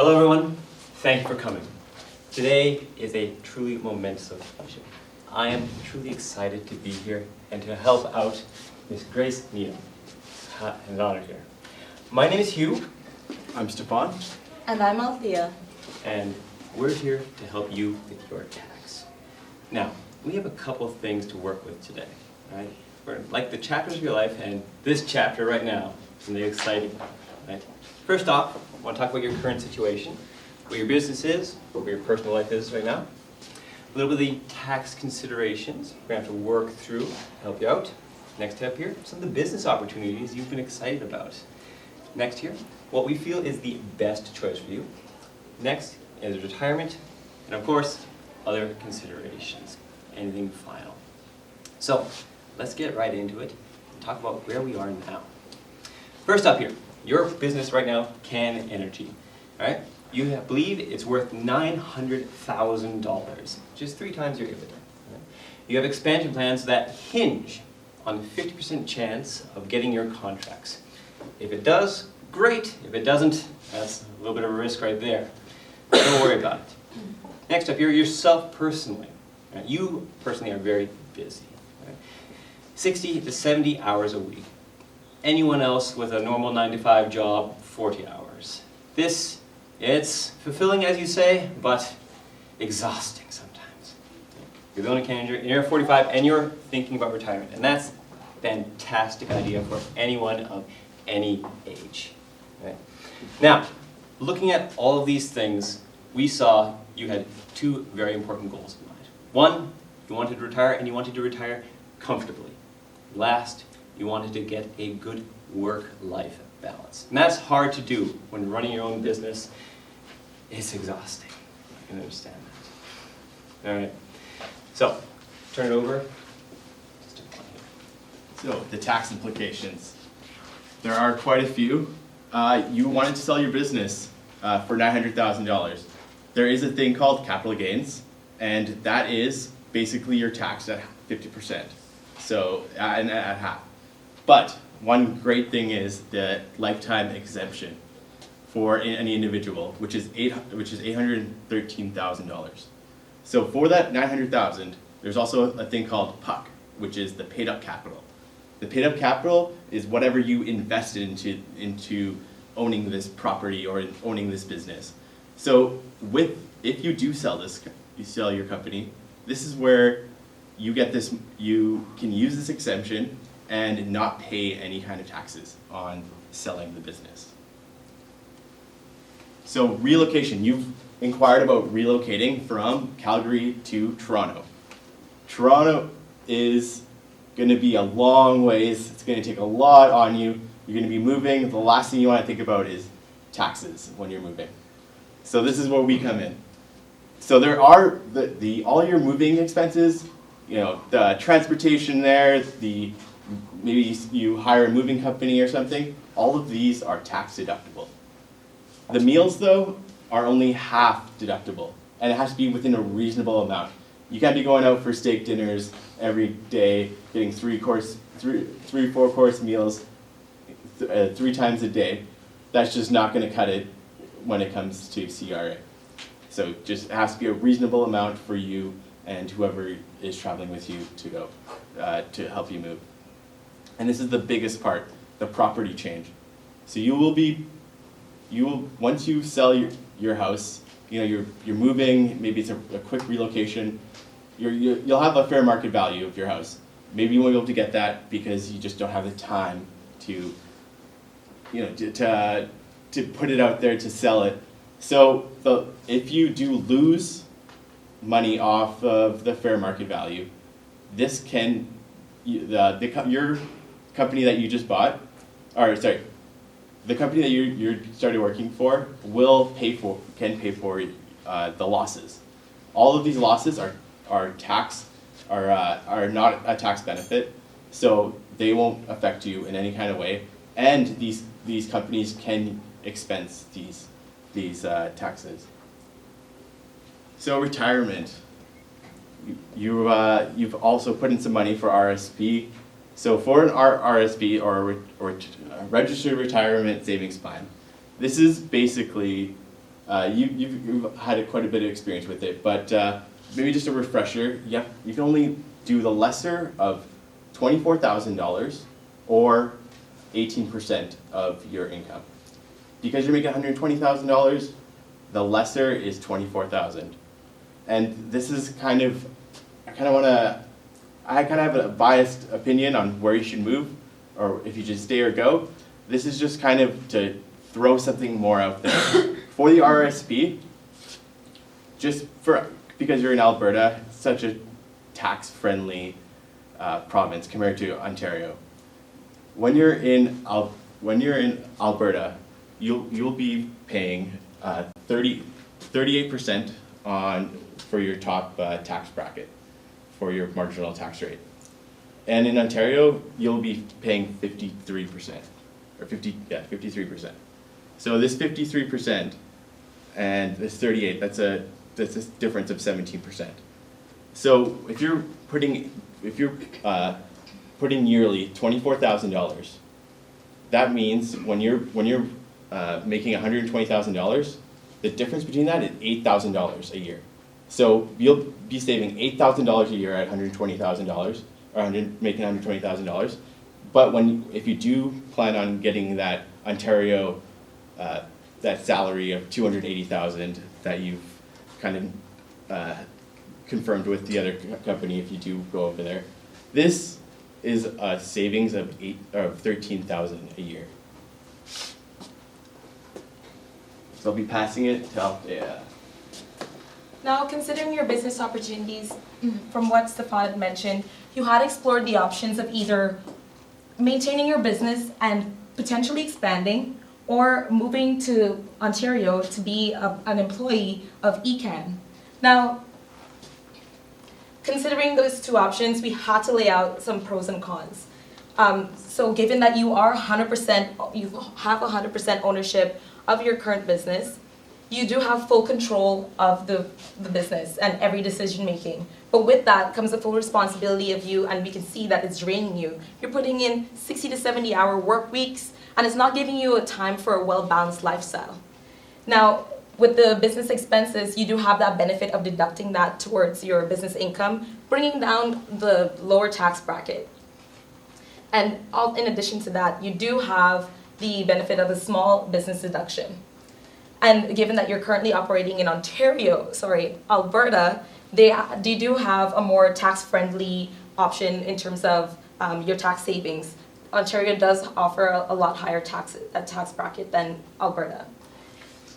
Hello everyone, thank you for coming. Today is a truly momentous occasion. I am truly excited to be here and to help out Miss Grace Needham. An honor here. My name is Hugh. I'm Stefan. And I'm Althea. And we're here to help you with your tax. Now, we have a couple of things to work with today, right? We're like the chapters of your life, and this chapter right now is really exciting, right? First off, I want to talk about your current situation, what your business is, what your personal life is right now. A little bit of the tax considerations we're going to have to work through to help you out. Next step here, some of the business opportunities you've been excited about. Next here, what we feel is the best choice for you. Next is retirement, and of course, other considerations, anything final. So, let's get right into it and talk about where we are now. First up here, your business right now, Can Energy, all right? You believe it's worth $900,000, just 3 times your EBITDA. Right? You have expansion plans that hinge on a 50% chance of getting your contracts. If it does, great. If it doesn't, that's a little bit of a risk right there. Don't worry about it. Next up, you're yourself personally. Right? You personally are very busy. Right? 60 to 70 hours a week. Anyone else with a normal 9-to-5 job, 40 hours. It's fulfilling, as you say, but exhausting sometimes. You're the only candidate, you're 45, and you're thinking about retirement. And that's a fantastic idea for anyone of any age. Right? Now, looking at all of these things, we saw you had 2 very important goals in mind. One, you wanted to retire, and you wanted to retire comfortably. Last, you wanted to get a good work-life balance. And that's hard to do when running your own business. It's exhausting. I can understand that. All right. So, turn it over. So, the tax implications. There are quite a few. You wanted to sell your business for $900,000. There is a thing called capital gains, and that is basically your tax at 50%. So, and at half. But one great thing is the lifetime exemption for any individual, which is $813,000. So for that $900,000, there's also a thing called PUC, which is the paid up capital. The paid up capital is whatever you invested into owning this property or owning this business. So if you do sell your company, this is where you get this. You can use this exemption and not pay any kind of taxes on selling the business. So relocation, you've inquired about relocating from Calgary to Toronto. Toronto is going to be a long ways, it's going to take a lot on you. You're going to be moving, the last thing you want to think about is taxes when you're moving. So this is where we come in. So there are all your moving expenses, the transportation there, maybe you hire a moving company or something, all of these are tax deductible. The meals, though, are only half deductible, and it has to be within a reasonable amount. You can't be going out for steak dinners every day, getting 4-course meals 3 times a day. That's just not going to cut it when it comes to CRA. So just it has to be a reasonable amount for you and whoever is traveling with you to go to help you move. And this is the biggest part, the property change. So once you sell your house, you're moving, maybe it's a quick relocation, you'll have a fair market value of your house. Maybe you won't be able to get that because you just don't have the time to put it out there to sell it. So if you do lose money off of the fair market value, this can your company that you just bought, the company that you started working for can pay for the losses. All of these losses are not a tax benefit, so they won't affect you in any kind of way. And these companies can expense these taxes. So retirement. You've also put in some money for RSP. So for an RSP, or a registered retirement savings plan, this is basically you've had quite a bit of experience with it, but maybe just a refresher. Yeah, you can only do the lesser of $24,000 or 18% of your income. Because you're making $120,000, the lesser is $24,000. And this is kind of, I kind of have a biased opinion on where you should move, or if you should stay or go. This is just kind of to throw something more out there. For the RSP, because you're in Alberta, it's such a tax-friendly province compared to Ontario. When you're in Alberta, you'll be paying 38% for your top tax bracket for your marginal tax rate, and in Ontario you'll be paying 53% or 53%. So this 53% and this 38, that's a difference of 17%. So if you're putting yearly $24,000, that means when you're making $120,000, the difference between that is $8,000 a year. So you'll be saving $8,000 a year at $120,000, or making $120,000. But if you do plan on getting that Ontario, that salary of $280,000 that you've kind of confirmed with the other company, if you do go over there, this is a savings of $13,000 a year. So I'll be passing it to Althea. Now, considering your business opportunities, from what Stefan had mentioned, you had explored the options of either maintaining your business and potentially expanding, or moving to Ontario to be an employee of ECAN. Now, considering those two options, we had to lay out some pros and cons. So given that you have 100% ownership of your current business, you do have full control of the business and every decision making. But with that comes the full responsibility of you, and we can see that it's draining you. You're putting in 60 to 70 hour work weeks, and it's not giving you a time for a well-balanced lifestyle. Now, with the business expenses, you do have that benefit of deducting that towards your business income, bringing down the lower tax bracket. And in addition to that, you do have the benefit of a small business deduction. And given that you're currently operating in Alberta, they do have a more tax-friendly option in terms of your tax savings. Ontario does offer a lot higher tax bracket than Alberta.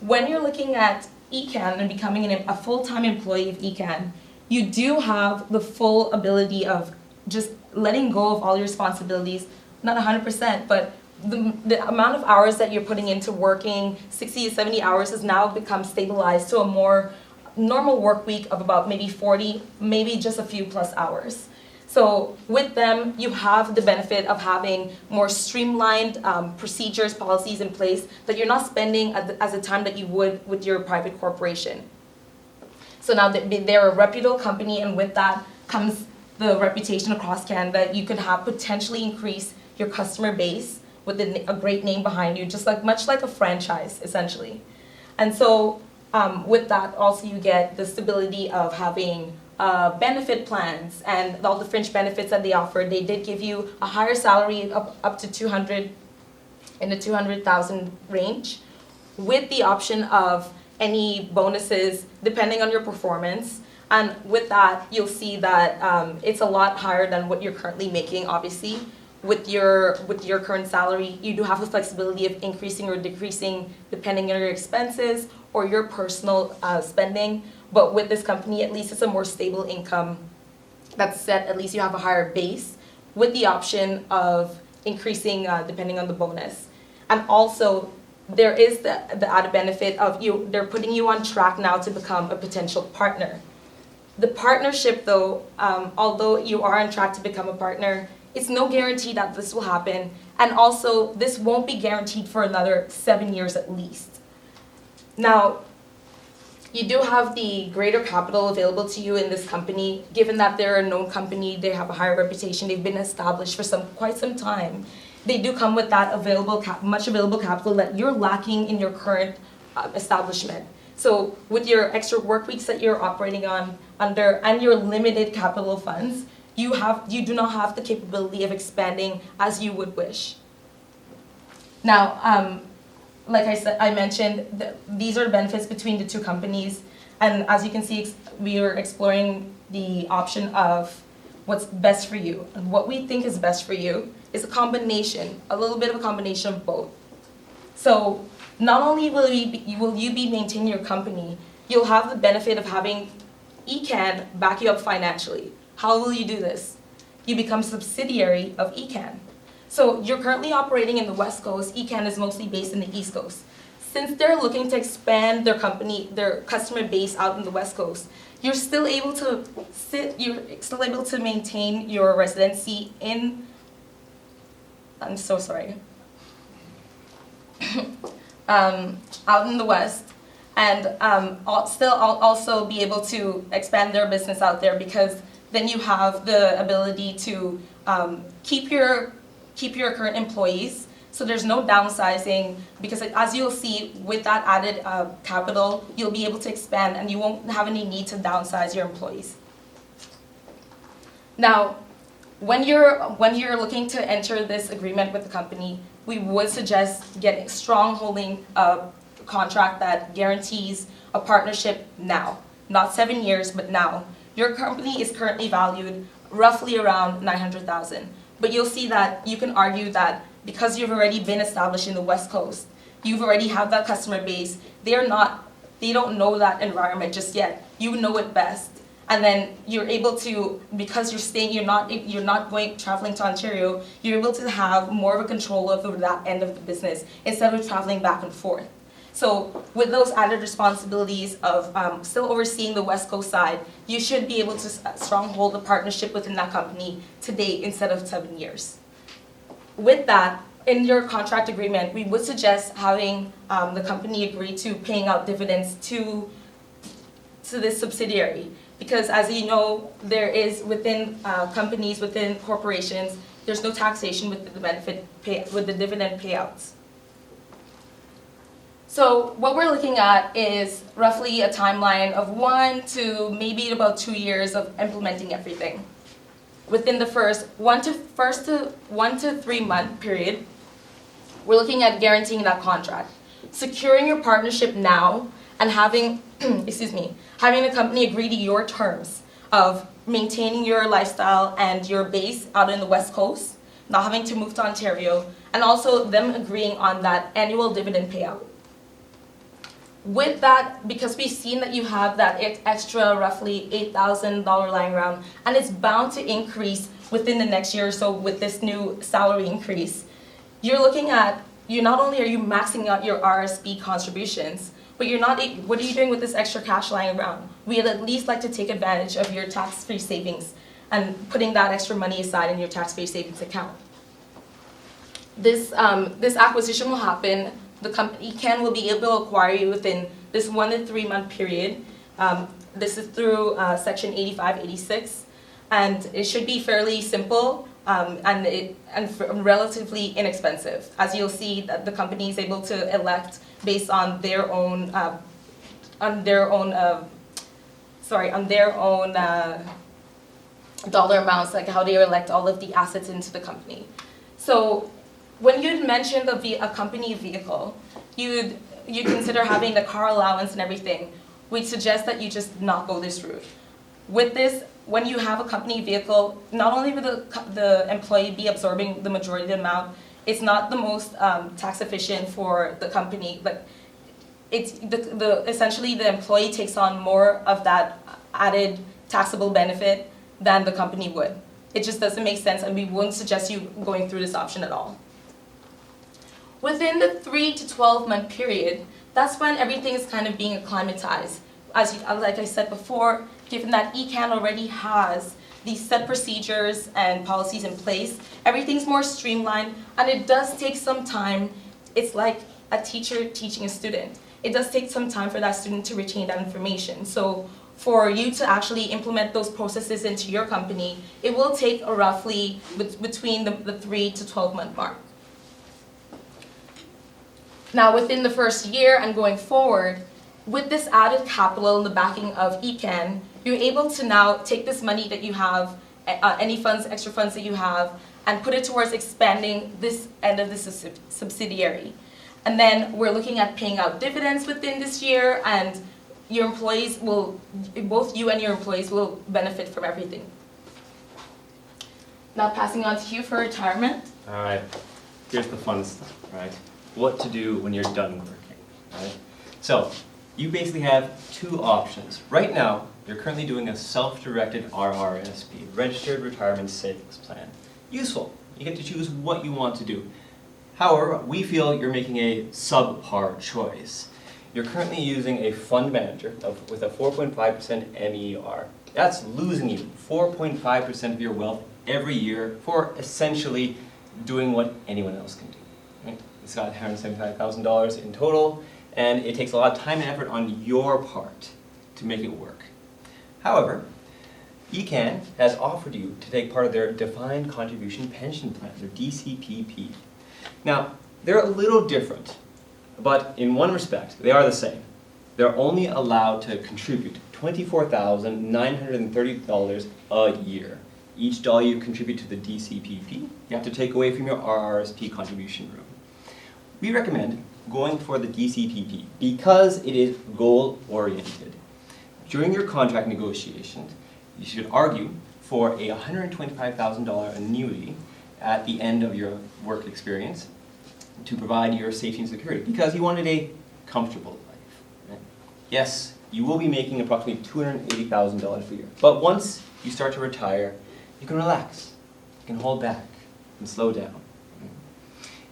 When you're looking at ECAN and becoming a full-time employee of ECAN, you do have the full ability of just letting go of all your responsibilities, not 100%, but the amount of hours that you're putting into working, 60 to 70 hours, has now become stabilized to a more normal work week of about maybe 40, maybe just a few plus hours. So with them, you have the benefit of having more streamlined procedures, policies in place that you're not spending as a time that you would with your private corporation. So now they're a reputable company, and with that comes the reputation across Canada. You could have potentially increase your customer base with a great name behind you, much like a franchise, essentially. And so with that, also you get the stability of having benefit plans and all the fringe benefits that they offer. They did give you a higher salary up to 200, in the 200,000 range, with the option of any bonuses depending on your performance. And with that, you'll see that it's a lot higher than what you're currently making, obviously. With your current salary, you do have the flexibility of increasing or decreasing depending on your expenses or your personal spending. But with this company, at least it's a more stable income that's set. At least you have a higher base with the option of increasing depending on the bonus. And also, there is the added benefit of they're putting you on track now to become a potential partner. The partnership, though, although you are on track to become a partner, it's no guarantee that this will happen. And also, this won't be guaranteed for another 7 years at least. Now, you do have the greater capital available to you in this company, given that they're a known company, they have a higher reputation, they've been established for quite some time. They do come with that much available capital that you're lacking in your current establishment. So with your extra work weeks that you're operating on under and your limited capital funds, you do not have the capability of expanding as you would wish. Now, like I mentioned, these are the benefits between the two companies, and as you can see, we are exploring the option of what's best for you. And what we think is best for you is a little bit of a combination of both. So not only will you be maintaining your company, you'll have the benefit of having ECAN back you up financially. How will you do this? You become a subsidiary of ECAN. So you're currently operating in the West Coast, ECAN is mostly based in the East Coast. Since they're looking to expand their customer base out in the West Coast, you're still able to maintain your residency in, I'm so sorry, out in the West, and still also be able to expand their business out there, because then you have the ability to keep your current employees. So there's no downsizing, because as you'll see, with that added capital, you'll be able to expand and you won't have any need to downsize your employees. Now, when you're looking to enter this agreement with the company, we would suggest getting strong holding contract that guarantees a partnership now, not 7 years, but now. Your company is currently valued roughly around $900,000, but you'll see that you can argue that because you've already been established in the West Coast, you've already have that customer base. They don't know that environment just yet. You know it best, and then you're able to, because you're not traveling to Ontario. You're able to have more of a control over that end of the business instead of traveling back and forth. So with those added responsibilities of still overseeing the West Coast side, you should be able to stronghold a partnership within that company today instead of 7 years. With that, in your contract agreement, we would suggest having the company agree to paying out dividends to this subsidiary, because as you know, there is within companies, within corporations, there's no taxation with the dividend payouts. So what we're looking at is roughly a timeline of 1 to maybe about 2 years of implementing everything. Within the first 1 to 3 month period, we're looking at guaranteeing that contract, securing your partnership now, and having having the company agree to your terms of maintaining your lifestyle and your base out in the West Coast, not having to move to Ontario, and also them agreeing on that annual dividend payout. With that, because we've seen that you have that extra roughly $8,000 lying around, and it's bound to increase within the next year or so with this new salary increase, not only are you maxing out your RSP contributions, but what are you doing with this extra cash lying around? We'd at least like to take advantage of your tax-free savings and putting that extra money aside in your tax-free savings account. This acquisition will happen. The company will be able to acquire you within this 1 to 3 month period. This is through Section 8586, and it should be fairly simple and relatively inexpensive. As you'll see, that the company is able to elect based on their own dollar amounts, like how they elect all of the assets into the company. So when you'd mentioned a company vehicle, you'd consider having the car allowance and everything. We'd suggest that you just not go this route. With this, when you have a company vehicle, not only will the employee be absorbing the majority of the amount, it's not the most tax efficient for the company, but it's essentially the employee takes on more of that added taxable benefit than the company would. It just doesn't make sense, and we wouldn't suggest you going through this option at all. Within the 3 to 12 month period, that's when everything is kind of being acclimatized. Like I said before, given that ECAN already has these set procedures and policies in place, everything's more streamlined, and it does take some time. It's like a teacher teaching a student. It does take some time for that student to retain that information. So for you to actually implement those processes into your company, it will take roughly between the 3 to 12 month mark. Now, within the first year and going forward, with this added capital and the backing of ECAN, you're able to now take this money that you have, any funds, extra funds that you have, and put it towards expanding this end of the subsidiary. And then we're looking at paying out dividends within this year, and your employees will, both you and your employees will benefit from everything. Now passing on to you for retirement. All right, here's the fun stuff, right? What to do when you're done working, right? So, you basically have two options. Right now, you're currently doing a self-directed RRSP, Registered Retirement Savings Plan. Useful. You get to choose what you want to do. However, we feel you're making a subpar choice. You're currently using a fund manager with a 4.5% MER. That's losing you 4.5% of your wealth every year for essentially doing what anyone else can do. Right? It's got $175,000 in total, and it takes a lot of time and effort on your part to make it work. However, ECAN has offered you to take part of their Defined Contribution Pension Plan, their DCPP. Now, they're a little different, but in one respect, they are the same. They're only allowed to contribute $24,930 a year. Each dollar you contribute to the DCPP, you have to take away from your RRSP contribution room. We recommend going for the DCPP because it is goal-oriented. During your contract negotiations, you should argue for a $125,000 annuity at the end of your work experience to provide your safety and security because you wanted a comfortable life. Right? Yes, you will be making approximately $280,000 per year, but once you start to retire, you can relax, you can hold back, and slow down.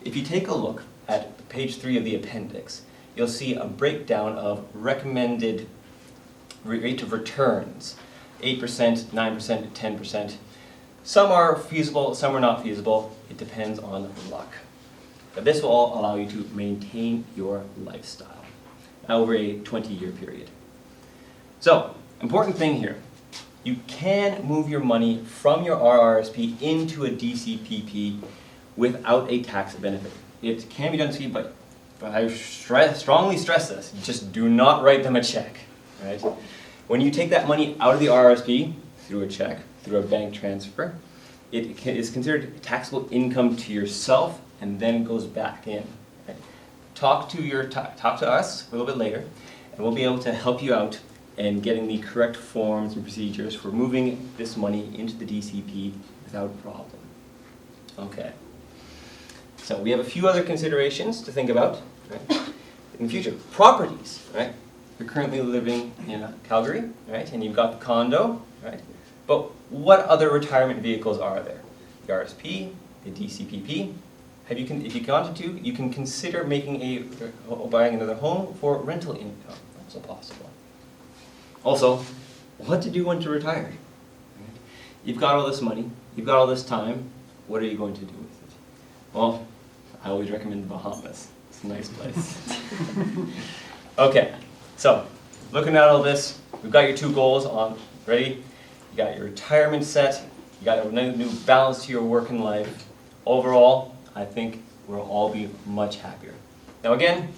If you take a look at page 3 of the appendix, you'll see a breakdown of recommended rate of returns, 8%, 9%, 10%. Some are feasible, some are not feasible. It depends on luck. But this will all allow you to maintain your lifestyle over a 20-year period. So, important thing here. You can move your money from your RRSP into a DCPP without a tax benefit. It can be done, but I strongly stress this, just do not write them a check. Right? When you take that money out of the RRSP through a check, through a bank transfer, it is considered taxable income to yourself and then goes back in. Right? Talk to us a little bit later, and we'll be able to help you out in getting the correct forms and procedures for moving this money into the DCP without problem. Okay. So we have a few other considerations to think about right, in the future. Properties, right? You're currently living in Calgary, right? And you've got the condo, right? But what other retirement vehicles are there? The RSP, the DCPP. If you wanted to, you can consider buying another home for rental income. Also possible. Also, what to do when to retire? Right? You've got all this money, you've got all this time. What are you going to do with it? Well, I always recommend the Bahamas. It's a nice place. Okay, so looking at all this, we've got your two goals on ready. You got your retirement set. You got a new balance to your working life. Overall, I think we'll all be much happier. Now again,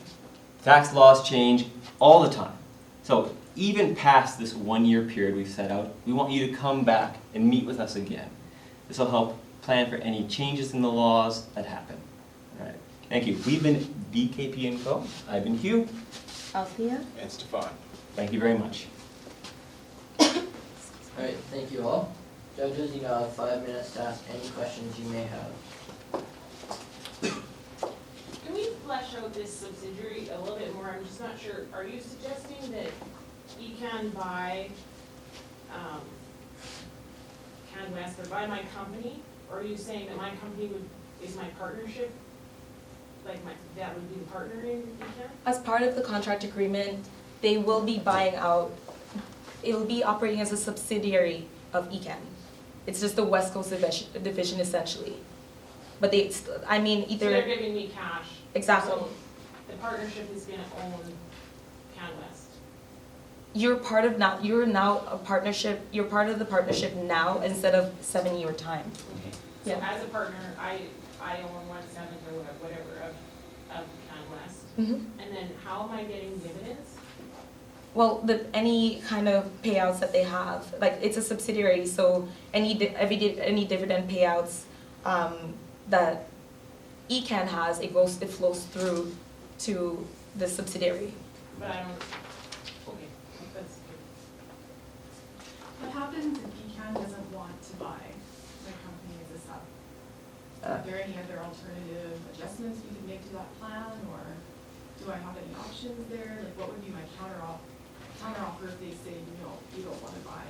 tax laws change all the time. So even past this 1-year period we've set out, we want you to come back and meet with us again. This will help plan for any changes in the laws that happen. All right. Thank you. We've been BKP & Co. I've been Hugh. Althea. And Stefan. Thank you very much. Alright, thank you all. Judges, you now have 5 minutes to ask any questions you may have. Can we flesh out this subsidiary a little bit more? I'm just not sure. Are you suggesting that you can buy CanWest or buy my company? Or are you saying that my company is my partnership? That would be the partner in ECAN? As part of the contract agreement, they will be buying out, it will be operating as a subsidiary of ECAN. It's just the West Coast division essentially. But either... So they're giving me cash. Exactly. So the partnership is gonna own CanWest. You're now a partnership, you're part of the partnership now instead of 7-year time. So Yeah. as a partner, I own 1/7 or whatever of CanWest. Mm-hmm. And then how am I getting dividends? Well, any kind of payouts that they have, like it's a subsidiary, so any dividend payouts that ECAN has, it flows through to the subsidiary. But I don't, okay, that's good. What happens if ECAN doesn't want to buy the company as a sub? Are there any other alternative adjustments we can make to that plan, or do I have any options there? Like, what would be my counteroffer if they say, no, you don't want to buy?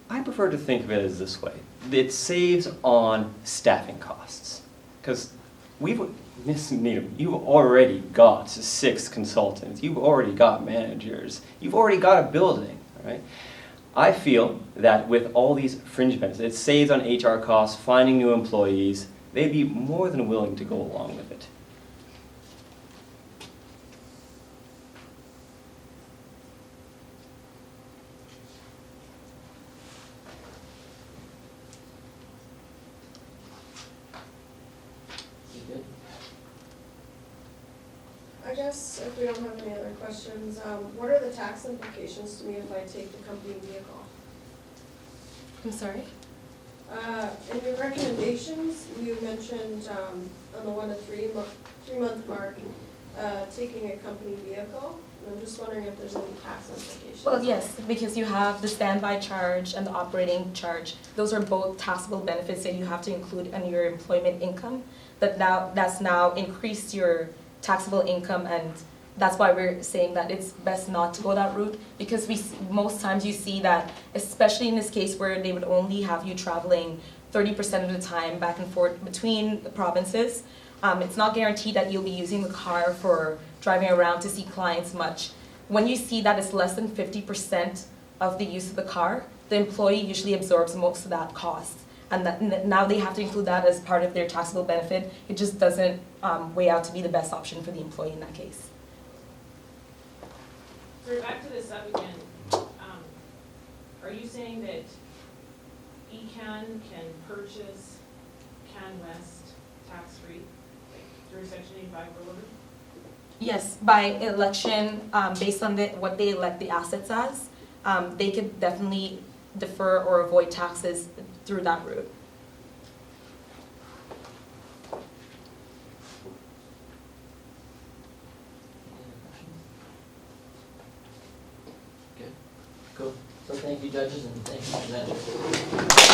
I prefer to think of it as this way. It saves on staffing costs. Because Miss Needham, you've already got 6 consultants. You've already got managers. You've already got a building, right? I feel that with all these fringe benefits, it saves on HR costs, finding new employees. They'd be more than willing to go along with it. You good? I guess if we don't have any other questions, what are the tax implications to me if I take the company vehicle? I'm sorry? In your recommendations, you mentioned, on the 1 to 3 month mark, taking a company vehicle. And I'm just wondering if there's any tax implications. Well, yes, because you have the standby charge and the operating charge. Those are both taxable benefits that you have to include in your employment income. That's now increased your taxable income, and that's why we're saying that it's best not to go that route, because most times you see that, especially in this case where they would only have you traveling 30% of the time back and forth between the provinces, it's not guaranteed that you'll be using the car for driving around to see clients much. When you see that it's less than 50% of the use of the car, the employee usually absorbs most of that cost. And that now they have to include that as part of their taxable benefit. It just doesn't weigh out to be the best option for the employee in that case. So back to this up again, are you saying that ECAN can purchase CanWest tax-free, like through Section 85 or whatever? Yes, by election, based on what they elect the assets as, they could definitely defer or avoid taxes through that route. Any other questions? Good. Cool. So thank you, judges, and thank you, presenters.